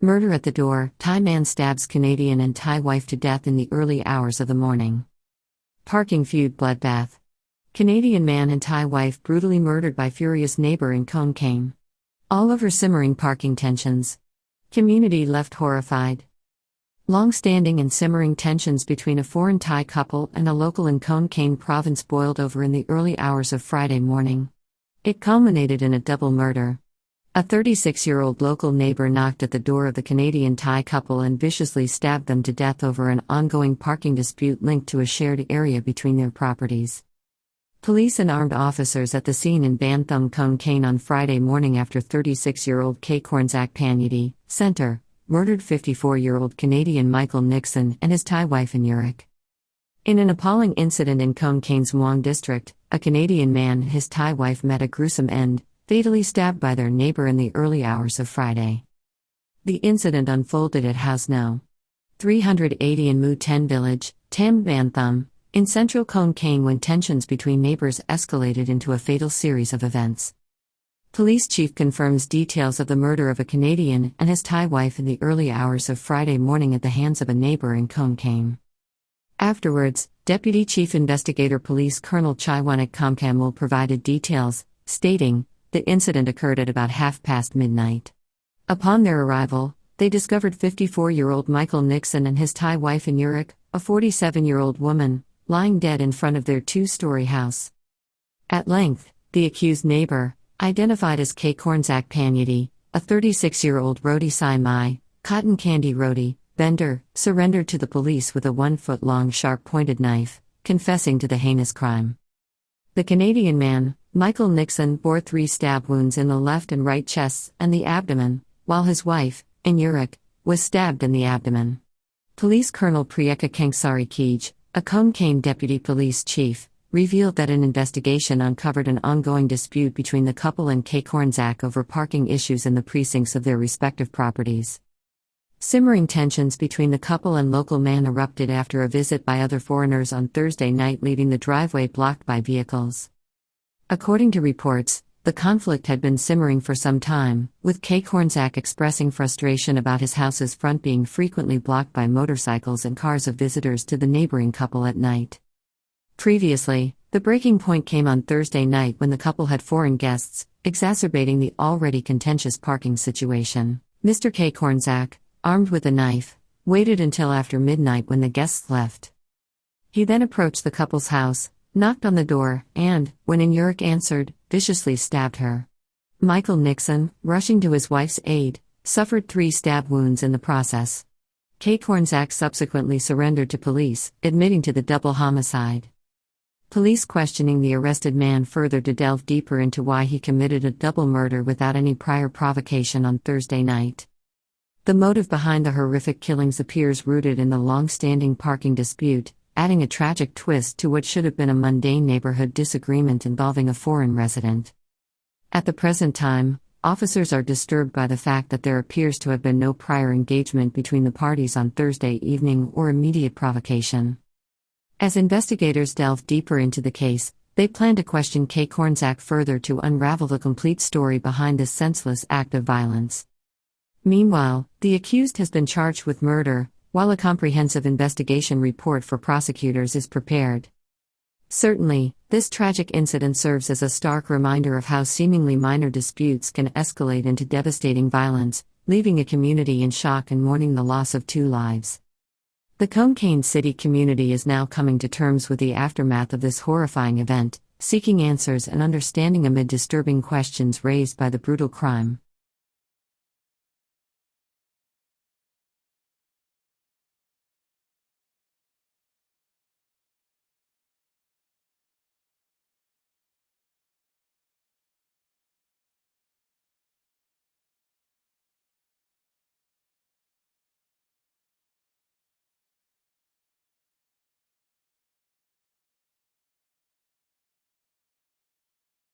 Murder at the door. Thai man stabs Canadian and Thai wife to death in the early hours of the morning. Parking feud bloodbath. Canadian man and Thai wife brutally murdered by furious neighbour in Khon Kaen. All over simmering parking tensions. Community left horrified. Long-standing and simmering tensions between a foreign Thai couple and a local in Khon Kaen province boiled over in the early hours of Friday morning. It culminated in a double murder. A 36-year-old local neighbor knocked at the door of the Canadian Thai couple and viciously stabbed them to death over an ongoing parking dispute linked to a shared area between their properties. Police and armed officers at the scene in Ban Thum Khon Kaen on Friday morning after 36-year-old Khon Kaen Center murdered 54-year-old Canadian Michael Nixon and his Thai wife in Urich. In an appalling incident in Khon Kaen's Muang district, a Canadian man and his Thai wife met a gruesome end, fatally stabbed by their neighbor in the early hours of Friday. The incident unfolded at House No. 380 in Mu 10 Village, Tam Ban Thum, in central Khon Kaen when tensions between neighbors escalated into a fatal series of events. Police chief confirms details of the murder of a Canadian and his Thai wife in the early hours of Friday morning at the hands of a neighbor in Khon Kaen. Afterwards, Deputy Chief Investigator Police Colonel Chaiwanak Kamkamul provided details, stating, "The incident occurred at about midnight. Upon their arrival, they discovered 54-year-old Michael Nixon and his Thai wife in Urich, a 47-year-old woman, lying dead in front of their two-story house." At length, the accused neighbor, identified as Khon Kaen, a 36-year-old roti sai mai, cotton candy roti, vendor, surrendered to the police with a 1-foot-long sharp-pointed knife, confessing to the heinous crime. The Canadian man, Michael Nixon, bore 3 stab wounds in the left and right chests and the abdomen, while his wife, in Urich, was stabbed in the abdomen. Police Colonel Priyeka Kengsari Kij, a Khon Kaen deputy police chief, revealed that an investigation uncovered an ongoing dispute between the couple and Khon over parking issues in the precincts of their respective properties. Simmering tensions between the couple and local man erupted after a visit by other foreigners on Thursday night, leaving the driveway blocked by vehicles. According to reports, the conflict had been simmering for some time, with Khon expressing frustration about his house's front being frequently blocked by motorcycles and cars of visitors to the neighboring couple at night. Previously, the breaking point came on Thursday night when the couple had foreign guests, exacerbating the already contentious parking situation. Mr. Khon, armed with a knife, waited until after midnight when the guests left. He then approached the couple's house, knocked on the door, and, when in Urich answered, viciously stabbed her. Michael Nixon, rushing to his wife's aid, suffered 3 stab wounds in the process. Khon subsequently surrendered to police, admitting to the double homicide. Police questioning the arrested man further to delve deeper into why he committed a double murder without any prior provocation on Thursday night. The motive behind the horrific killings appears rooted in the long-standing parking dispute, adding a tragic twist to what should have been a mundane neighborhood disagreement involving a foreign resident. At the present time, officers are disturbed by the fact that there appears to have been no prior engagement between the parties on Thursday evening or immediate provocation. As investigators delve deeper into the case, they plan to question Khon further to unravel the complete story behind this senseless act of violence. Meanwhile, the accused has been charged with murder, while a comprehensive investigation report for prosecutors is prepared. Certainly, this tragic incident serves as a stark reminder of how seemingly minor disputes can escalate into devastating violence, leaving a community in shock and mourning the loss of 2 lives. The Khon Kaen city community is now coming to terms with the aftermath of this horrifying event, seeking answers and understanding amid disturbing questions raised by the brutal crime.